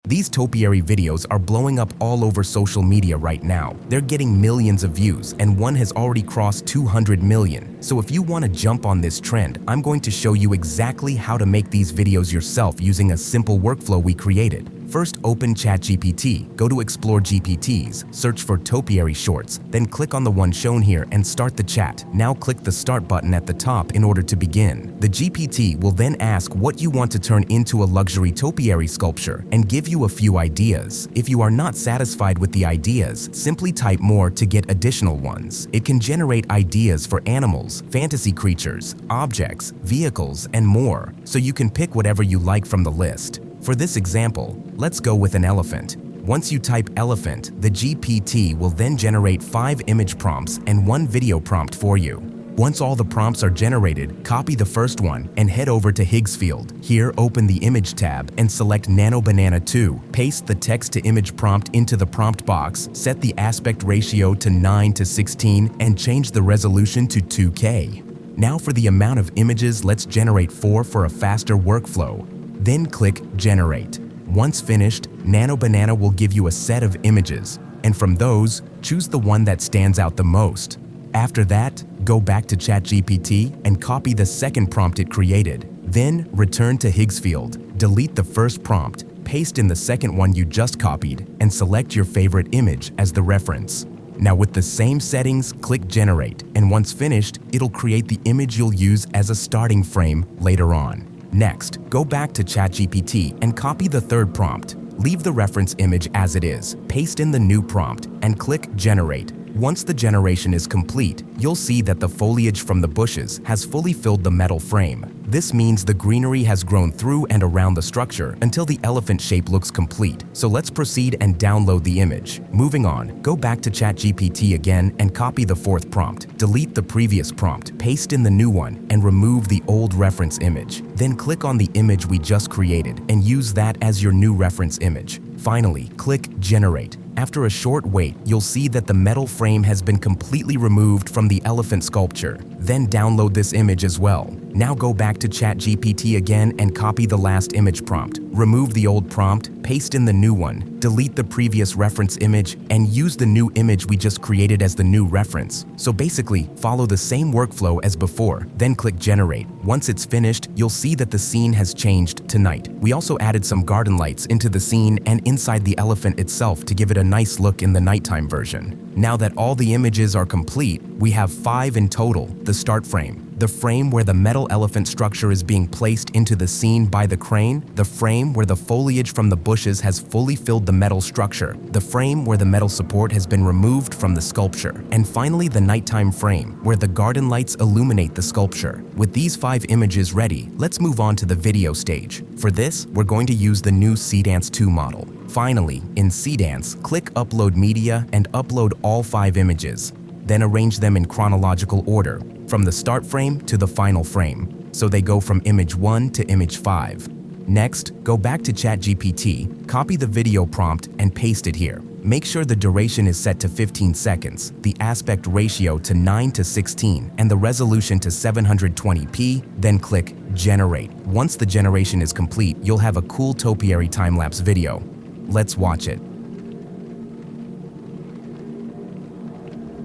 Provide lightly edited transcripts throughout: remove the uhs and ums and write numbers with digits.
These topiary videos are blowing up all over social media right now. They're getting millions of views, and one has already crossed 200 million. So if you want to jump on this trend, I'm going to show you exactly how to make these videos yourself using a simple workflow we created. First, open ChatGPT, go to Explore GPTs, search for Topiary Shorts, then click on the one shown here and start the chat. Now click the Start button at the top in order to begin. The GPT will then ask what you want to turn into a luxury topiary sculpture and give you a few ideas. If you are not satisfied with the ideas, simply type more to get additional ones. It can generate ideas for animals, fantasy creatures, objects, vehicles, and more, so you can pick whatever you like from the list. For this example, let's go with an elephant. Once you type elephant, the GPT will then generate 5 image prompts and 1 video prompt for you. Once all the prompts are generated, copy the first one and head over to Higgsfield. Here, open the Image tab and select Nano Banana 2. Paste the text-to-image prompt into the prompt box, set the aspect ratio to 9:16, and change the resolution to 2K. Now for the amount of images, let's generate 4 for a faster workflow. Then click Generate. Once finished, Nano Banana will give you a set of images, and from those, choose the one that stands out the most. After that, go back to ChatGPT and copy the second prompt it created. Then return to Higgsfield, delete the first prompt, paste in the second one you just copied, and select your favorite image as the reference. Now with the same settings, click Generate, and once finished, it'll create the image you'll use as a starting frame later on. Next, go back to ChatGPT and copy the third prompt. Leave the reference image as it is, paste in the new prompt, and click Generate. Once the generation is complete, you'll see that the foliage from the bushes has fully filled the metal frame. This means the greenery has grown through and around the structure until the elephant shape looks complete. So let's proceed and download the image. Moving on, go back to ChatGPT again and copy the fourth prompt. Delete the previous prompt, paste in the new one, and remove the old reference image. Then click on the image we just created and use that as your new reference image. Finally, click Generate. After a short wait, you'll see that the metal frame has been completely removed from the elephant sculpture. Then download this image as well. Now go back to ChatGPT again and copy the last image prompt. Remove the old prompt, paste in the new one, delete the previous reference image, and use the new image we just created as the new reference. So basically, follow the same workflow as before, then click Generate. Once it's finished, you'll see that the scene has changed to night. We also added some garden lights into the scene and inside the elephant itself to give it a nice look in the nighttime version. Now that all the images are complete, we have 5 in total. The start frame, the frame where the metal elephant structure is being placed into the scene by the crane, the frame where the foliage from the bushes has fully filled the metal structure, the frame where the metal support has been removed from the sculpture, and finally the nighttime frame where the garden lights illuminate the sculpture. With these 5 images ready, let's move on to the video stage. For this, we're going to use the new Seance 2 model. Finally, in Seance, click Upload Media and upload all 5 images. Then arrange them in chronological order, from the start frame to the final frame, so they go from image 1 to image 5. Next, go back to ChatGPT, copy the video prompt and paste it here. Make sure the duration is set to 15 seconds, the aspect ratio to 9:16, and the resolution to 720p, then click Generate. Once the generation is complete, you'll have a cool topiary time-lapse video. Let's watch it.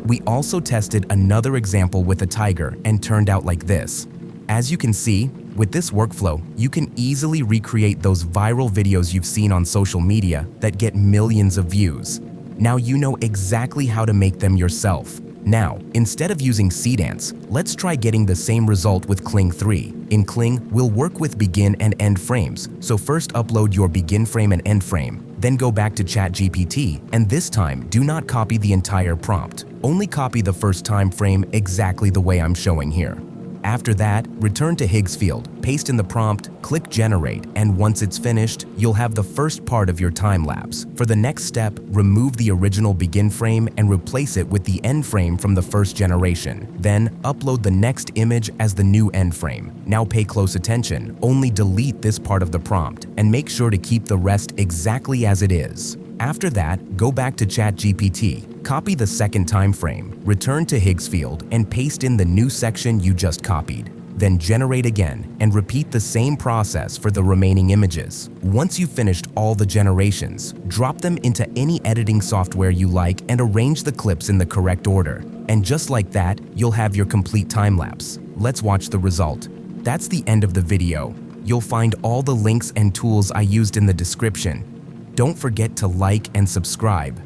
We also tested another example with a tiger and turned out like this. As you can see, with this workflow, you can easily recreate those viral videos you've seen on social media that get millions of views. Now you know exactly how to make them yourself. Now, instead of using Seance, let's try getting the same result with Kling 3. In Kling, we'll work with begin and end frames, so first upload your begin frame and end frame. Then go back to ChatGPT, and this time, do not copy the entire prompt. Only copy the first time frame exactly the way I'm showing here. After that, return to Higgsfield, paste in the prompt, click Generate, and once it's finished, you'll have the first part of your time-lapse. For the next step, remove the original begin frame and replace it with the end frame from the first generation. Then, upload the next image as the new end frame. Now pay close attention, only delete this part of the prompt, and make sure to keep the rest exactly as it is. After that, go back to ChatGPT, copy the second time frame, return to Higgsfield, and paste in the new section you just copied. then generate again and repeat the same process for the remaining images. Once you've finished all the generations, drop them into any editing software you like and arrange the clips in the correct order. And just like that, you'll have your complete time-lapse. Let's watch the result. That's the end of the video. You'll find all the links and tools I used in the description. Don't forget to like and subscribe.